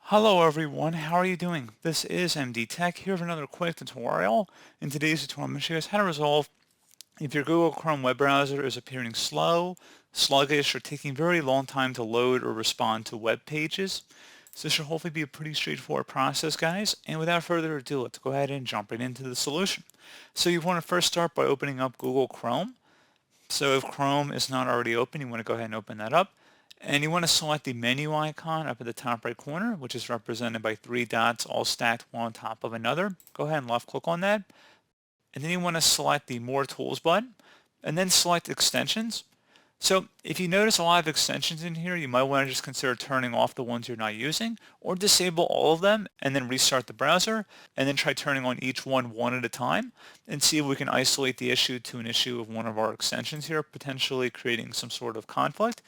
Hello everyone, how are you doing? This is MD Tech here with another quick tutorial. In today's tutorial, I'm going to show you guys how to resolve if your Google Chrome web browser is appearing slow, sluggish, or taking very long time to load or respond to web pages. So this should hopefully be a pretty straightforward process, guys. And without further ado, let's go ahead and jump right into the solution. So you want to first start by opening up Google Chrome. So if Chrome is not already open, you want to go ahead and open that up. And you want to select the menu icon up at the top right corner, which is represented by three dots all stacked one on top of another. Go ahead and left click on that. And then you want to select the More Tools button, and then select Extensions. So if you notice a lot of extensions in here, you might want to just consider turning off the ones you're not using, or disable all of them and then restart the browser, and then try turning on each one at a time, and see if we can isolate the issue to an issue of one of our extensions here, potentially creating some sort of conflict.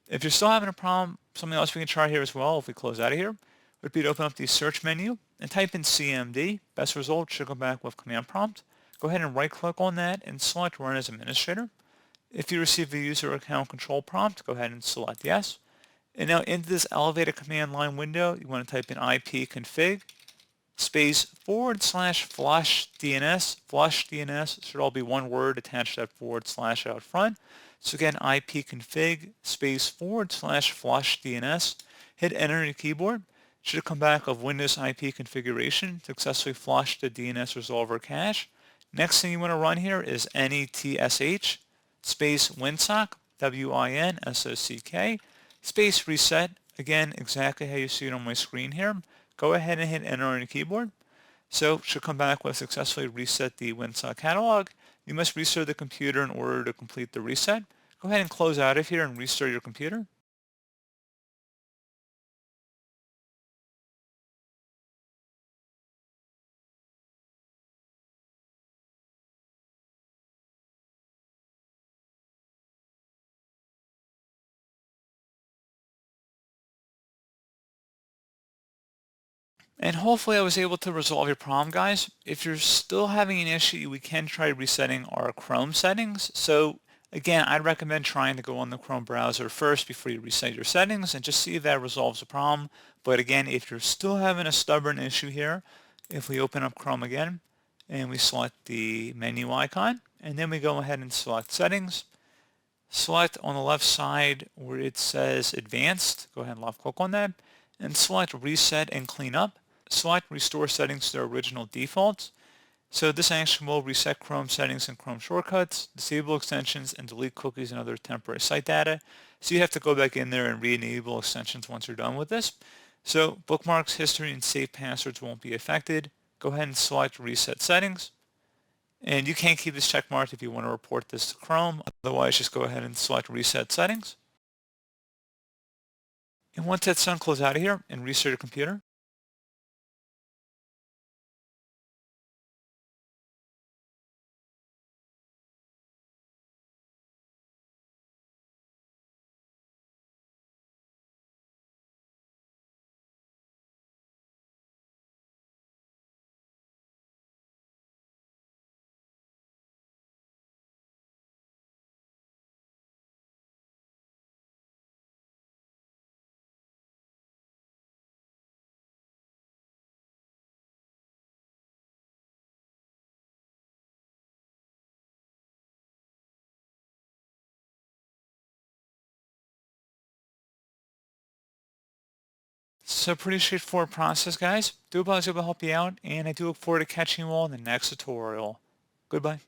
If you're still having a problem, something else we can try here as well, if we close out of here, would be to open up the search menu and type in CMD. Best result should come back with command prompt. Go ahead and right click on that and select Run as Administrator. If you receive a user account control prompt, go ahead and select yes. And now into this elevated command line window, you want to type in ipconfig space /flush DNS. Flush DNS should all be one word attached to that / out front. So again, ipconfig space /flush DNS. Hit enter on your keyboard. Should come back of Windows IP configuration to successfully flush the DNS resolver cache. Next thing you want to run here is netsh space winsock, WINSOCK, space reset. Again, exactly how you see it on my screen here. Go ahead and hit enter on your keyboard. So it should come back with successfully reset the winsock catalog. You must restart the computer in order to complete the reset. Go ahead and close out of here and restart your computer. And hopefully I was able to resolve your problem, guys. If you're still having an issue, we can try resetting our Chrome settings. So again, I'd recommend trying to go on the Chrome browser first before you reset your settings and just see if that resolves the problem. But again, if you're still having a stubborn issue here, if we open up Chrome again and we select the menu icon, and then we go ahead and select settings, select on the left side where it says advanced, go ahead and left click on that, and select reset and clean up. Select restore settings to their original defaults. So this action will reset Chrome settings and Chrome shortcuts, disable extensions, and delete cookies and other temporary site data. So you have to go back in there and re-enable extensions once you're done with this. So bookmarks, history, and saved passwords won't be affected. Go ahead and select reset settings. And you can keep this check marked if you want to report this to Chrome. Otherwise, just go ahead and select reset settings. And once that's done, close out of here and restart your computer. So pretty straightforward process, guys. Do hope I was able to help you out, and I do look forward to catching you all in the next tutorial. Goodbye.